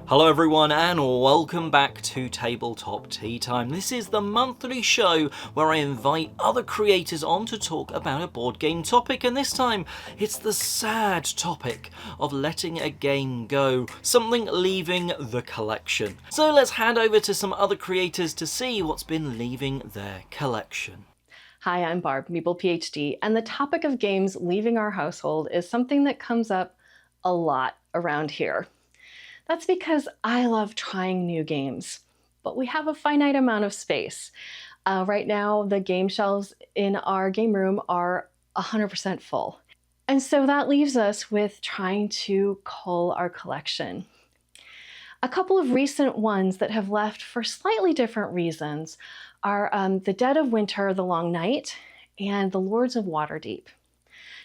Hello everyone and welcome back to Tabletop Tea Time. This is the monthly show where I invite other creators on to talk about a board game topic, and this time it's the sad topic of letting a game go, something leaving the collection. So let's hand over to some other creators to see what's been leaving their collection. Hi, I'm Barb, MeeplePhD, and the topic of games leaving our household is something that comes up a lot around here. That's because I love trying new games, but we have a finite amount of space. Right now, the game shelves in our game room are 100% full. And so that leaves us with trying to cull our collection. A couple of recent ones that have left for slightly different reasons are The Dead of Winter, The Long Night, and The Lords of Waterdeep.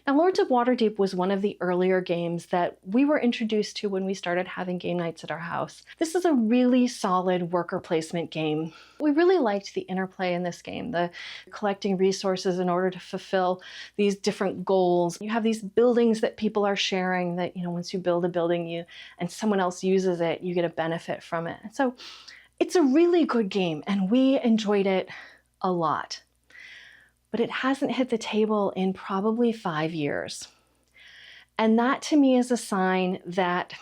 Now, Lords of Waterdeep was one of the earlier games that we were introduced to when we started having game nights at our house. This is a really solid worker placement game. We really liked the interplay in this game, the collecting resources in order to fulfill these different goals. You have these buildings that people are sharing that, once you build a building and someone else uses it, you get a benefit from it. So it's a really good game and we enjoyed it a lot. But it hasn't hit the table in probably 5 years. And that to me is a sign that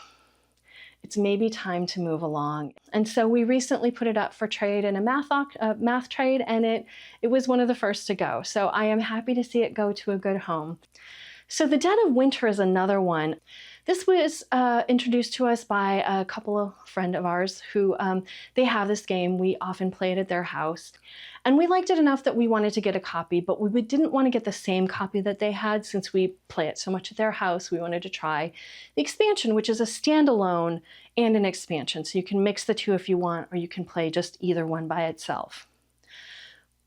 it's maybe time to move along. And so we recently put it up for trade in a math trade, and it was one of the first to go. So I am happy to see it go to a good home. So The Dead of Winter is another one. This was introduced to us by a friend of ours who they have this game. We often play it at their house. And we liked it enough that we wanted to get a copy, but we didn't want to get the same copy that they had since we play it so much at their house. We wanted to try the expansion, which is a standalone and an expansion. So you can mix the two if you want, or you can play just either one by itself.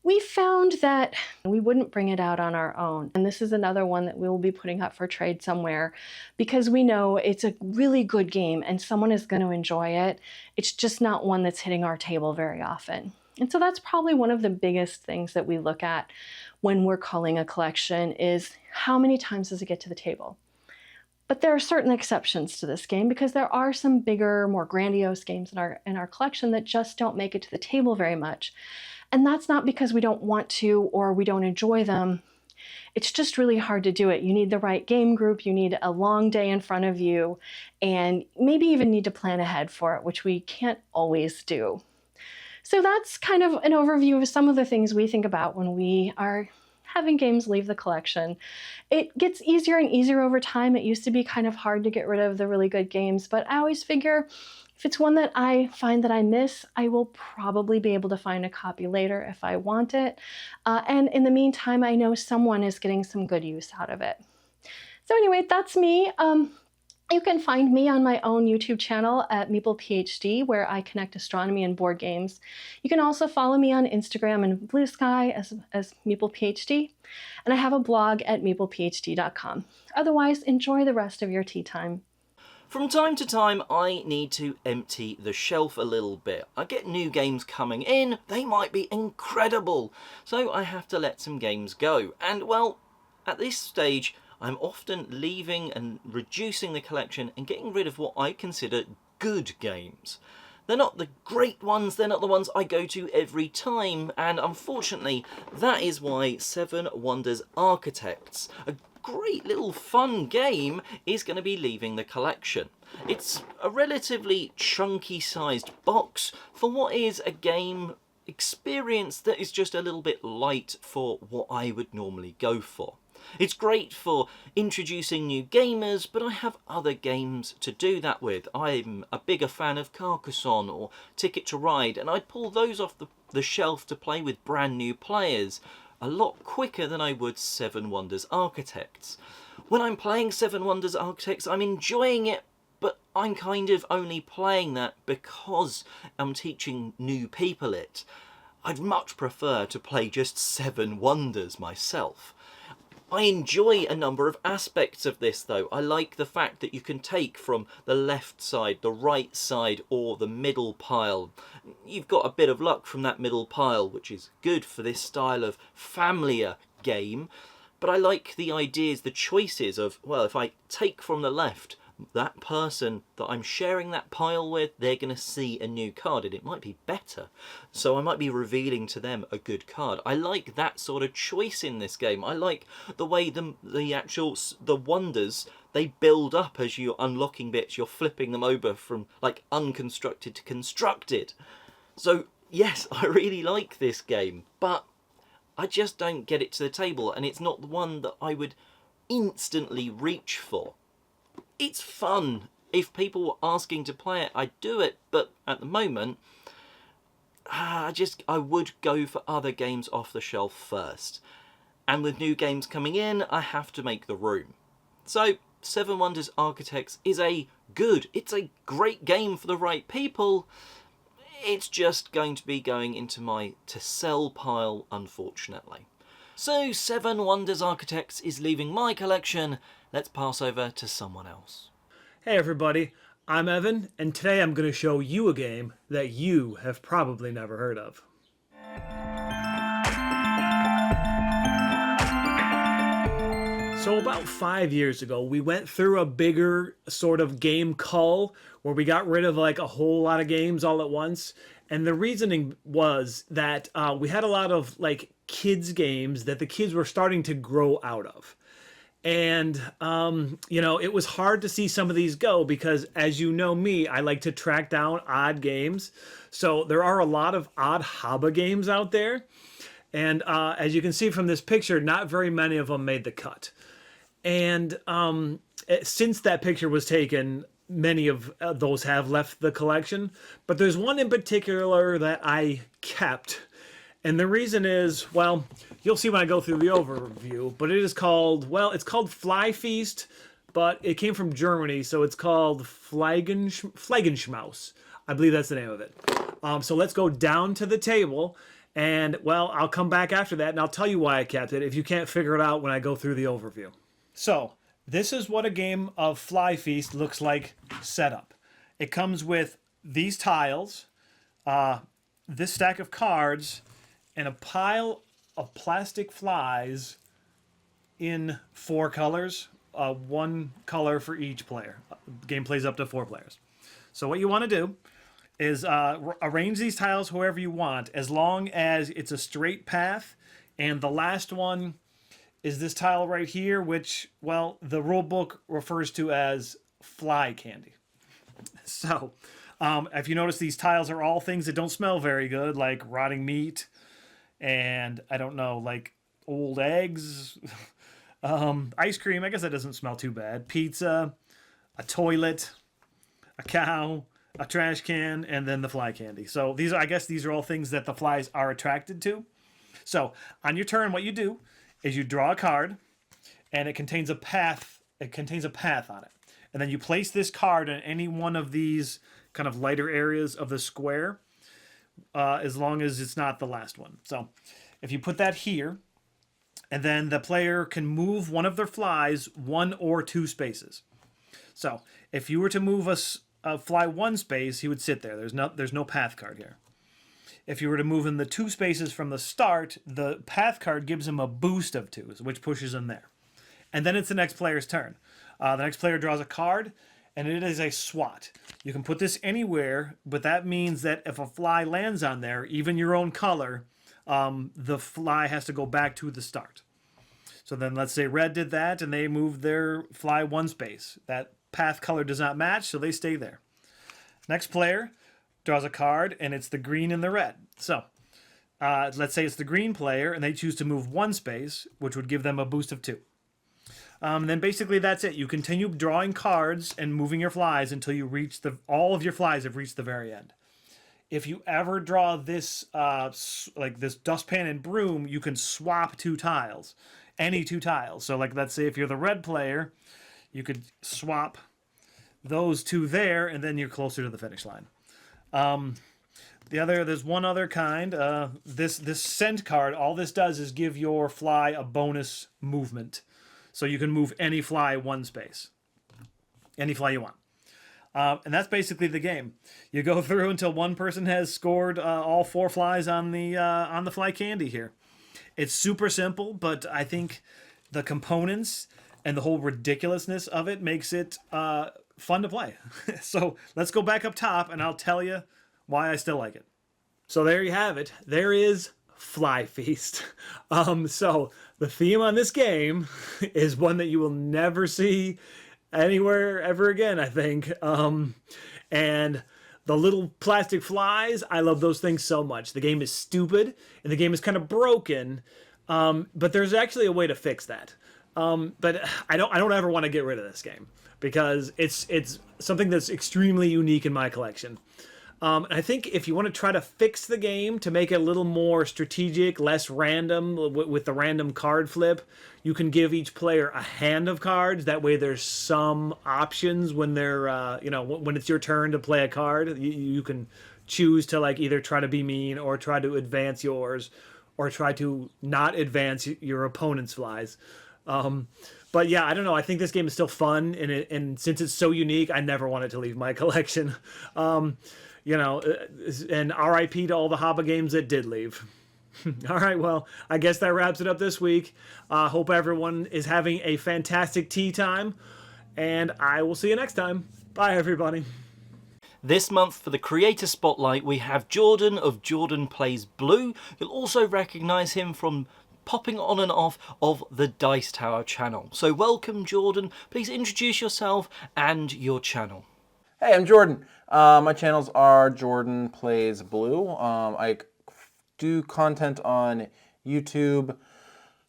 We found that we wouldn't bring it out on our own. And this is another one that we will be putting up for trade somewhere because we know it's a really good game and someone is going to enjoy it. It's just not one that's hitting our table very often. And so that's probably one of the biggest things that we look at when we're culling a collection is how many times does it get to the table? But there are certain exceptions to this game because there are some bigger, more grandiose games in our collection that just don't make it to the table very much. And that's not because we don't want to or we don't enjoy them. It's just really hard to do it. You need the right game group, you need a long day in front of you, and maybe even need to plan ahead for it, which we can't always do. So that's kind of an overview of some of the things we think about when we are having games leave the collection. It gets easier and easier over time. It used to be kind of hard to get rid of the really good games, but I always figure if it's one that I find that I miss, I will probably be able to find a copy later if I want it. And in the meantime, I know someone is getting some good use out of it. So anyway, that's me. You can find me on my own YouTube channel at MeeplePhD, where I connect astronomy and board games. You can also follow me on Instagram and Blue Sky as MeeplePhD, and I have a blog at MeeplePhD.com. Otherwise, enjoy the rest of your tea time. From time to time, I need to empty the shelf a little bit. I get new games coming in, they might be incredible, so I have to let some games go. And well, at this stage, I'm often leaving and reducing the collection and getting rid of what I consider good games. They're not the great ones, they're not the ones I go to every time, and unfortunately, that is why Seven Wonders Architects, a great little fun game, is going to be leaving the collection. It's a relatively chunky sized box for what is a game experience that is just a little bit light for what I would normally go for. It's great for introducing new gamers, but I have other games to do that with. I'm a bigger fan of Carcassonne or Ticket to Ride, and I'd pull those off the shelf to play with brand new players a lot quicker than I would Seven Wonders Architects. When I'm playing Seven Wonders Architects, I'm enjoying it, but I'm kind of only playing that because I'm teaching new people it. I'd much prefer to play just Seven Wonders myself. I enjoy a number of aspects of this though. I like the fact that you can take from the left side, the right side, or the middle pile. You've got a bit of luck from that middle pile, which is good for this style of familiar game. But I like the ideas, the choices of, well, if I take from the left, that person that I'm sharing that pile with, they're going to see a new card and it might be better. So I might be revealing to them a good card. I like that sort of choice in this game. I like the way the wonders, they build up as you're unlocking bits. You're flipping them over from like unconstructed to constructed. So yes, I really like this game, but I just don't get it to the table, and it's not the one that I would instantly reach for. It's fun. If people were asking to play it, I'd do it, but at the moment, I would go for other games off the shelf first. And with new games coming in, I have to make the room. So, Seven Wonders Architects is it's a great game for the right people. It's just going to be going into my to sell pile, unfortunately. So Seven Wonders Architects is leaving my collection. Let's pass over to someone else. Hey everybody, I'm Evan, and today I'm going to show you a game that you have probably never heard of. So about 5 years ago, we went through a bigger sort of game cull where we got rid of like a whole lot of games all at once. And the reasoning was that we had a lot of like kids games that the kids were starting to grow out of. And, it was hard to see some of these go because, as you know me, I like to track down odd games. So there are a lot of odd HABA games out there. And as you can see from this picture, not very many of them made the cut. And since that picture was taken, many of those have left the collection. But there's one in particular that I kept. And the reason is, well, you'll see when I go through the overview, but it's called Fly Feast, but it came from Germany, so it's called Fleigenschmaus. I believe that's the name of it. So let's go down to the table, and, well, I'll come back after that, and I'll tell you why I kept it if you can't figure it out when I go through the overview. So, this is what a game of Fly Feast looks like set up. It comes with these tiles, this stack of cards, and a pile of plastic flies in 4 colors, 1 color for each player. The game plays up to 4 players. So what you want to do is arrange these tiles however you want, as long as it's a straight path. And the last one is this tile right here, which, well, the rule book refers to as fly candy. So if you notice, these tiles are all things that don't smell very good, like rotting meat, and I don't know, like old eggs, ice cream. I guess that doesn't smell too bad. Pizza, a toilet, a cow, a trash can, and then the fly candy. So these are all things that the flies are attracted to. So on your turn, what you do is you draw a card, and it contains a path. It contains a path on it, and then you place this card in any one of these kind of lighter areas of the square. As long as it's not the last one. So if you put that here, and then the player can move one of their flies 1 or 2 spaces. So if you were to move a fly 1 space, he would sit there. There's no path card here. If you were to move in the 2 spaces from the start, the path card gives him a boost of 2, which pushes him there. And then it's the next player's turn. The next player draws a card, and it is a SWAT. You can put this anywhere, but that means that if a fly lands on there, even your own color, the fly has to go back to the start. So then let's say red did that, and they moved their fly 1 space. That path color does not match, so they stay there. Next player draws a card, and it's the green and the red. So let's say it's the green player, and they choose to move 1 space, which would give them a boost of 2. Then basically that's it. You continue drawing cards and moving your flies until you reach all of your flies have reached the very end. If you ever draw this like this dustpan and broom, you can swap 2 tiles, any 2 tiles. So like let's say if you're the red player, you could swap those 2 there, and then you're closer to the finish line. There's one other kind. This scent card. All this does is give your fly a bonus movement. So you can move any fly 1 space. Any fly you want. And that's basically the game. You go through until one person has scored all 4 flies on the fly candy here. It's super simple, but I think the components and the whole ridiculousness of it makes it fun to play. So let's go back up top and I'll tell you why I still like it. So there you have it. There is Fly Feast. So the theme on this game is one that you will never see anywhere ever again, I think. And the little plastic flies, I love those things so much. The game is stupid and the game is kind of broken, but there's actually a way to fix that. But I don't ever want to get rid of this game because it's something that's extremely unique in my collection. And I think if you want to try to fix the game to make it a little more strategic, less random with the random card flip, you can give each player a hand of cards. That way there's some options when they're, when it's your turn to play a card. You can choose to like either try to be mean or try to advance yours or try to not advance your opponent's flies. But yeah, I don't know. I think this game is still fun, and since it's so unique, I never want it to leave my collection. And RIP to all the Haba games that did leave. All right, well, I guess that wraps it up this week. Hope everyone is having a fantastic tea time, and I will see you next time. Bye, everybody. This month for the Creator Spotlight, we have Jordan of JordanPlaysBlue. You'll also recognise him from popping on and off of the Dice Tower channel. So welcome, Jordan. Please introduce yourself and your channel. Hey, I'm Jordan. My channels are JordanPlaysBlue. I do content on YouTube,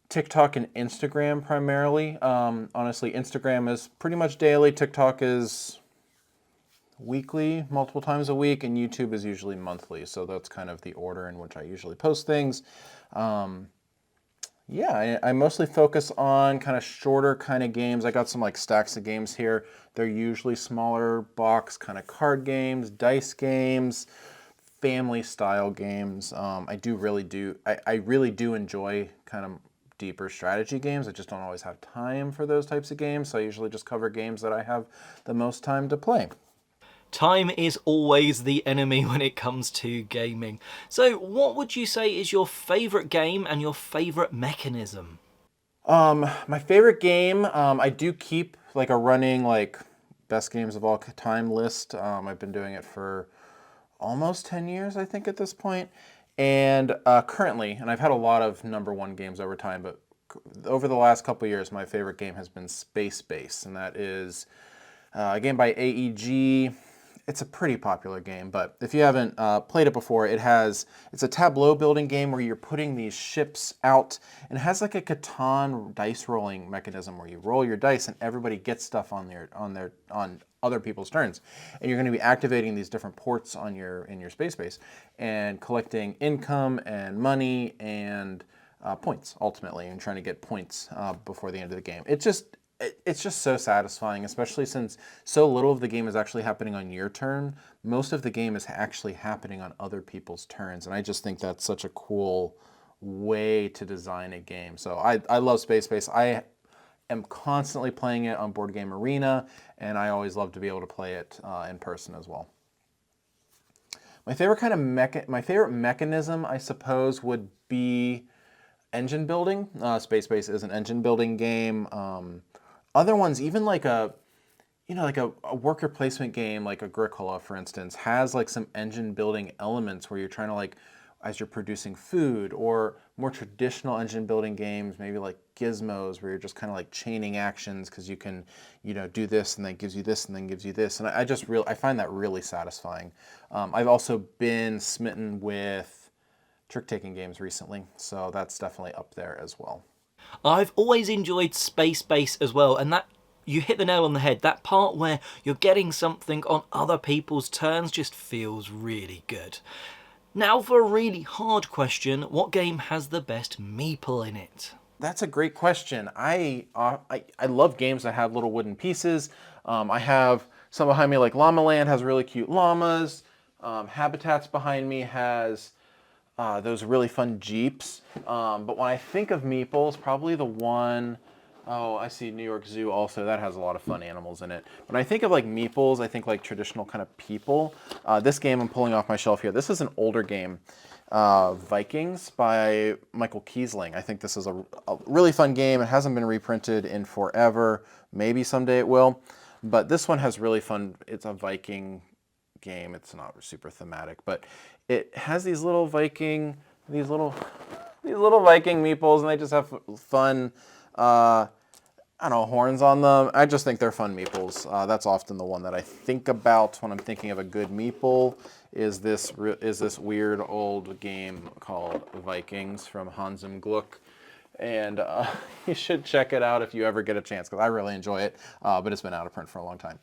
TikTok, and Instagram primarily. Honestly, Instagram is pretty much daily. TikTok is weekly, multiple times a week, and YouTube is usually monthly. So that's kind of the order in which I usually post things. Yeah, I mostly focus on kind of shorter kind of games. I got some like stacks of games here. They're usually smaller box kind of card games, dice games, family style games. I really do enjoy kind of deeper strategy games. I just don't always have time for those types of games. So I usually just cover games that I have the most time to play. Time is always the enemy when it comes to gaming. So what would you say is your favourite game and your favourite mechanism? My favorite game, I do keep like a running like best games of all time list. I've been doing it for almost 10 years, I think, at this point. And currently, and I've had a lot of #1 games over time, but over the last couple of years, my favorite game has been Space Base, and that is a game by AEG. It's a pretty popular game, but if you haven't played it before, it's a tableau building game where you're putting these ships out, and it has like a Catan dice rolling mechanism where you roll your dice and everybody gets stuff on other people's turns, and you're going to be activating these different ports in your space base and collecting income and money and points ultimately, and trying to get points before the end of the game. It's just so satisfying, especially since so little of the game is actually happening on your turn. Most of the game is actually happening on other people's turns, and I just think that's such a cool way to design a game. So I love Space Base. I am constantly playing it on Board Game Arena, and I always love to be able to play it in person as well. My favorite mechanism, I suppose, would be engine building. Space Base is an engine building game. Other ones, even like a worker placement game like Agricola, for instance, has like some engine building elements where you're trying to like, as you're producing food, or more traditional engine building games, maybe like Gizmos, where you're just kind of like chaining actions because you can, do this and then gives you this and then gives you this. And I find that really satisfying. I've also been smitten with trick-taking games recently, so that's definitely up there as well. I've always enjoyed Space Base as well, and that you hit the nail on the head. That part where you're getting something on other people's turns just feels really good. Now for a really hard question, what game has the best meeple in it? That's a great question. I love games that have little wooden pieces. I have some behind me, like Llama Land has really cute llamas. Habitats behind me has those really fun Jeeps. But when I think of meeples, probably the one, I see New York Zoo also. That has a lot of fun animals in it. When I think of like meeples, I think like traditional kind of people. This game I'm pulling off my shelf here, this is an older game. Vikings by Michael Kiesling. I think this is a really fun game. It hasn't been reprinted in forever. Maybe someday it will. But this one has really fun. It's a Viking game. It's not super thematic, but it has these little Viking meeples, and they just have fun. I don't know, horns on them. I just think they're fun meeples. That's often the one that I think about when I'm thinking of a good meeple. Is this weird old game called Vikings from Hans im Gluck, and you should check it out if you ever get a chance, because I really enjoy it. But it's been out of print for a long time.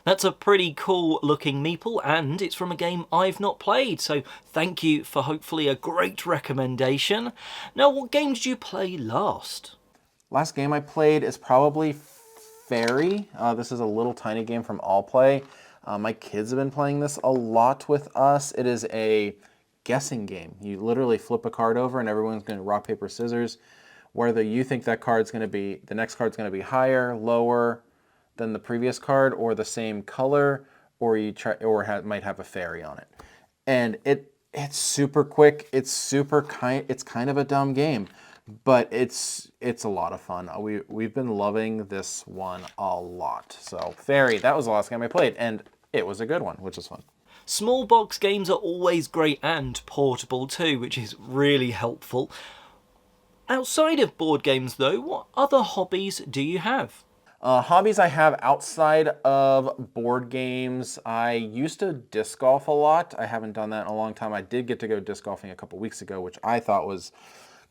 That's a pretty cool looking meeple, and it's from a game I've not played, so thank you for hopefully a great recommendation. Now, what game did you play last? Last game I played is probably Fairy. This is a little tiny game from All Play. My kids have been playing this a lot with us. It is a guessing game. You literally flip a card over and everyone's going to rock, paper, scissors. Whether you think that card's going to be, the next card's going to be higher, lower than the previous card, or the same color, or might have a fairy on it. And it's super quick. It's kind of a dumb game, but it's a lot of fun. We've been loving this one a lot. So Fairy, that was the last game I played, and it was a good one, which is fun. Small box games are always great and portable too, which is really helpful. Outside of board games though, what other hobbies do you have? Hobbies I have outside of board games. I used to disc golf a lot. I haven't done that in a long time. I did get to go disc golfing a couple weeks ago, which I thought was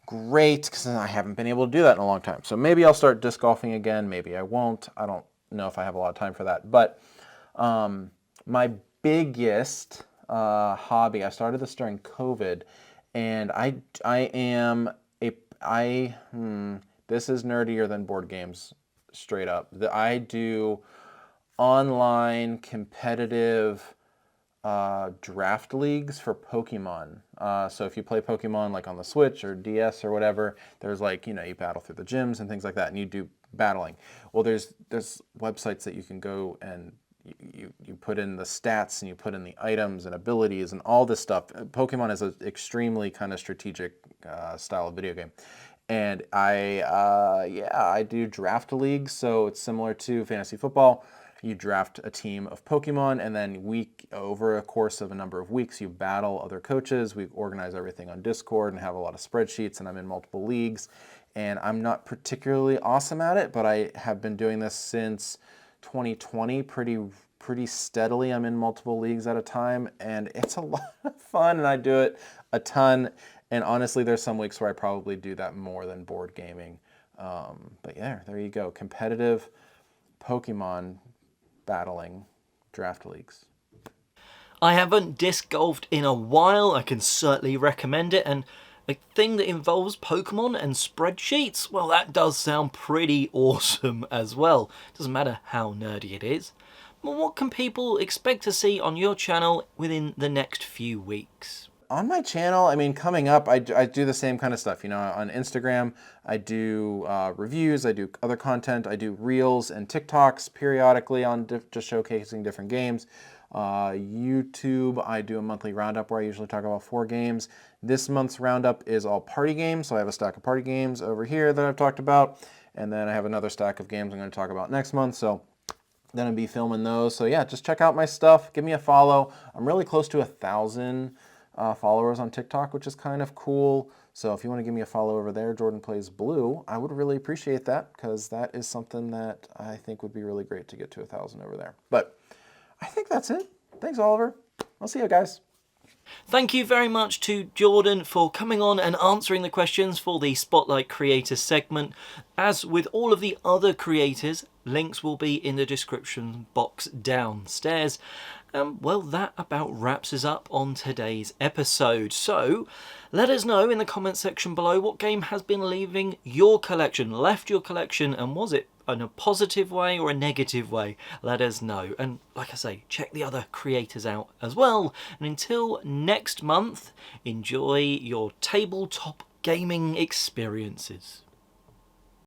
great because I haven't been able to do that in a long time. So maybe I'll start disc golfing again. Maybe I won't. I don't know if I have a lot of time for that. But my biggest hobby, I started this during COVID, and this is nerdier than board games, straight up. I do online competitive draft leagues for Pokemon. So if you play Pokemon like on the Switch or DS or whatever, there's like, you battle through the gyms and things like that, and you do battling. Well, there's websites that you can go and you put in the stats and you put in the items and abilities and all this stuff. Pokemon is an extremely kind of strategic style of video game. And I do draft leagues, so it's similar to fantasy football. You draft a team of Pokemon, and then over a course of a number of weeks, you battle other coaches. We organize everything on Discord and have a lot of spreadsheets, and I'm in multiple leagues. And I'm not particularly awesome at it, but I have been doing this since 2020 pretty steadily. I'm in multiple leagues at a time, and it's a lot of fun, and I do it a ton. And honestly, there's some weeks where I probably do that more than board gaming. But yeah, there you go. Competitive Pokemon battling draft leagues. I haven't disc golfed in a while. I can certainly recommend it. And a thing that involves Pokemon and spreadsheets, well, that does sound pretty awesome as well. Doesn't matter how nerdy it is. But what can people expect to see on your channel within the next few weeks? On my channel, I mean, coming up, I do the same kind of stuff. On Instagram, I do reviews, I do other content, I do Reels and TikToks periodically on just showcasing different games. YouTube, I do a monthly roundup where I usually talk about 4 games. This month's roundup is all party games, so I have a stack of party games over here that I've talked about, and then I have another stack of games I'm going to talk about next month, so I'm going to be filming those. So yeah, just check out my stuff, give me a follow. I'm really close to 1,000 followers on TikTok, which is kind of cool. So if you want to give me a follow over there, JordanPlaysBlue, I would really appreciate that, because that is something that I think would be really great to get to 1,000 over there. But I think that's it. Thanks, Oliver. I'll see you guys. Thank you very much to Jordan for coming on and answering the questions for the Spotlight Creator segment. As with all of the other creators, links will be in the description box downstairs. Well, that about wraps us up on today's episode. So, let us know in the comment section below what game has been leaving your collection, left your collection, and was it in a positive way or a negative way? Let us know. And like I say, check the other creators out as well. And until next month, enjoy your tabletop gaming experiences.